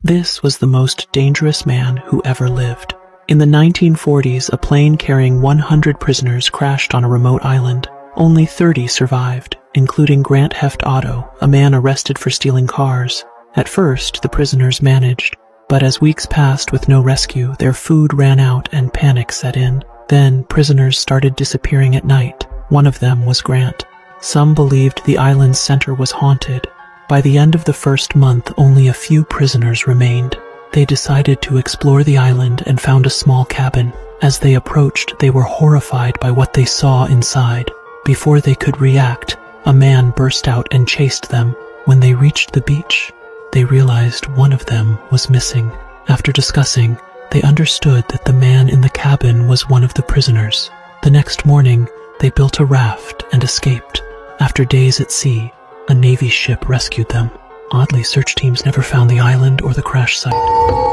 This was the most dangerous man who ever lived. In the 1940s, a plane carrying 100 prisoners crashed on a remote island. Only 30 survived, including Grant Heft Otto, a man arrested for stealing cars. At first, the prisoners managed, but as weeks passed with no rescue, their food ran out and panic set in. Then, prisoners started disappearing at night. One of them was Grant. Some believed the island's center was haunted. By the end of the first month, only a few prisoners remained. They decided to explore the island and found a small cabin. As they approached, they were horrified by what they saw inside. Before they could react, a man burst out and chased them. When they reached the beach, they realized one of them was missing. After discussing, they understood that the man in the cabin was one of the prisoners. The next morning, they built a raft and escaped. After days at sea, a Navy ship rescued them. Oddly, search teams never found the island or the crash site.